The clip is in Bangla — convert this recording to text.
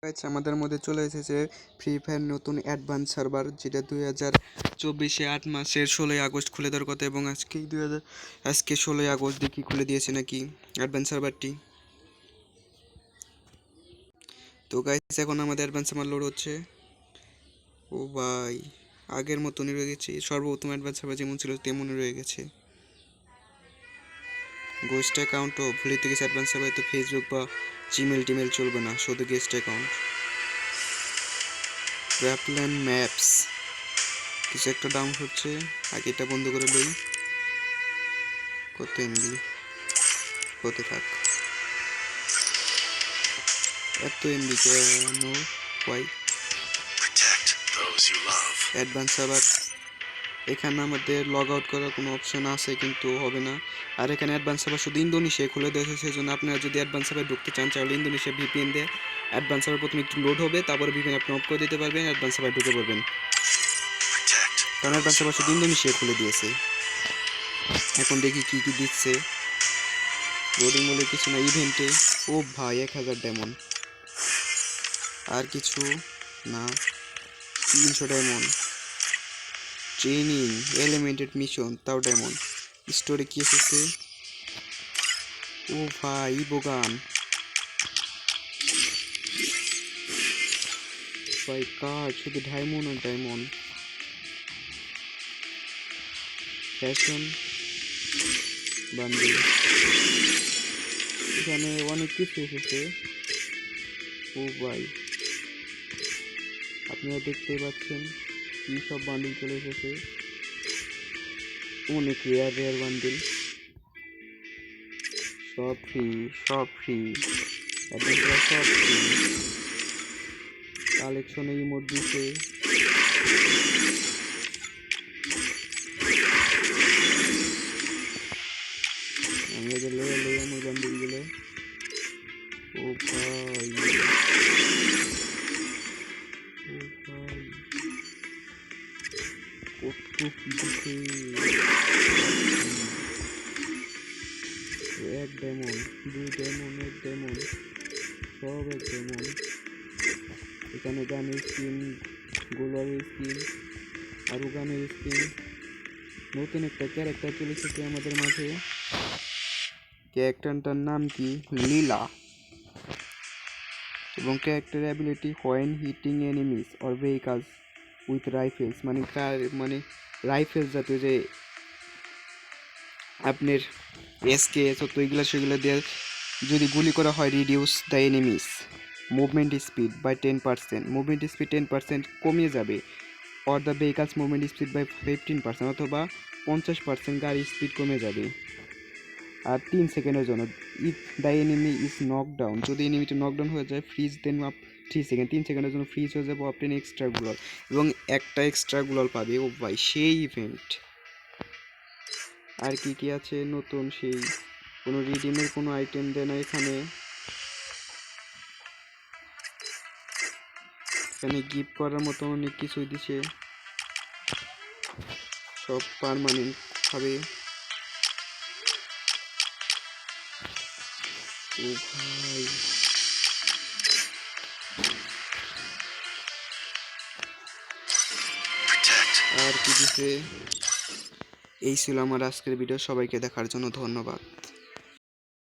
গাইস আমাদের মধ্যে চলে এসেছে ফ্রি ফায়ার নতুন অ্যাডভান্স সার্ভার, যেটা 2024 8 মাসের 16 আগস্ট খুলে দেওয়ার কথা, এবং আজকে 16 আগস্ট দেখি খুলে দিয়েছে নাকি অ্যাডভান্স সার্ভারটি। তো গাইস এখন আমাদের অ্যাডভান্স সার্ভার লোড হচ্ছে। ও ভাই, আগের মতনই রয়ে গেছে, সর্বপ্রথম অ্যাডভান্স সার্ভার যেমন ছিল তেমনই রয়ে গেছে। গোস্ট অ্যাকাউন্টও ভুলিতে গেছে অ্যাডভান্স সার্ভারে, তো ফেসবুক বা জিমেল টিমেল চলবে না, শুধু গেস্ট অ্যাকাউন্ট। ক্র্যাপল্যান্ড ম্যাপস কিছু একটা ডাউন হচ্ছে, আগে এটা বন্ধ করে লই। কত এমবি হতে থাক, এত এমবি কেন ভাই? অ্যাডভান্স সার্ভার, এখানে আমাদের লগ আউট করার কোনো অপশন আছে কিন্তু হবে না। আর এখানে অ্যাডভান্স সার্ভার শুধু ইন্দোনেশিয়া খুলে দিয়েছে, সেই জন্য আপনারা যদি অ্যাডভান্স সার্ভার ঢুকতে চান তাহলে ইন্দোনেশিয়া ভিপিএন দিয়ে অ্যাডভান্স সার্ভার প্রথমে একটু লোড হবে, তারপরে ভিপিএন আপনি অফ করে দিতে পারবেন, অ্যাডভান্স সার্ভার ঢুকে পড়বেন। কারণ অ্যাডভান্স সার্ভার শুধু ইন্দোনেশিয়া খুলে দিয়েছে। এখন দেখি কি কি দিচ্ছে। লোডিং বলে কিছু না, ইভেন্টে ও ভাই 1000 ডায়মন্ড, আর কিছু না, 300 ডায়মন্ড। ট্রেনিং এলিমেন্টেড মিশন, তাও ডায়মন্ড। স্টোরে কি এসেছে? ও ভাই বোগান ভাই, কার শুধু ডায়মন্ড আর ডায়মন্ড। ফ্যাশন বান্ডিল, এখানে অনেক কিছু এসেছে। ও ভাই, আপনারা দেখতেই পাচ্ছেন কি সব বান্ডিল চলে এসেছে, অনেক রেয়ার রেয়ার বান্ডিল, সব ফ্রি সব ফ্রি, অ্যাডভেঞ্চার সব ফ্রি। কালেকশনে ইমোট দিছে, আমি এদের লয়ে লই আমার বান্ডিলগুলো। ও ভাই কত কি দিছে, এক ডায়মন্ড, 2 ডায়মন্ড, 1 ডায়মন্ড, সব 1 ডায়মন্ড। এখানে গানের স্কিন, গোলারের স্কিন, আরও গানের স্কিন। নতুন একটা ক্যারেক্টার চলে এসেছে আমাদের মাঝে, ক্যারেক্টারটার নাম কি লীলা, এবং character ability when hitting enemies or vehicles with rifles, মানে রাইফেলস জাতীয় যে আপনার এসকে তো এইগুলো সেগুলো দিয়ে যদি গুলি করা হয়, reduce the enemies movement speed by 10%, movement speed 10% কমিয়ে যাবে, or the vehicles movement speed by 15%, অথবা 50% গাড়ির স্পিড কমে যাবে। আর 3 সেকেন্ডের জন্য, if the enemy is knock down, যদি এনিমিটা নকডাউন হয়ে যায়, ফ্রিজ দেন আপ 3 সেকেন্ড, 3 সেকেন্ডের জন্য ফ্রিজ হয়ে যাবে, অপটেন এক্সট্রা গ্লোয়াল, এবং একটা এক্সট্রা গ্লোয়াল পাবে। ও ভাই সেই ইভেন্ট। আর কি কি আছে নতুন, সেই কোনো রিডিমের কোনো আইটেম দেয় না এখানে। এখানে গিফট করার মতো অনেক কিছুই দিছে, সব পার্মানেন্ট হবে। ও ভাই, আর কি দিছে। এই ছিল আমার আজকের ভিডিও, সবাইকে দেখার জন্য ধন্যবাদ।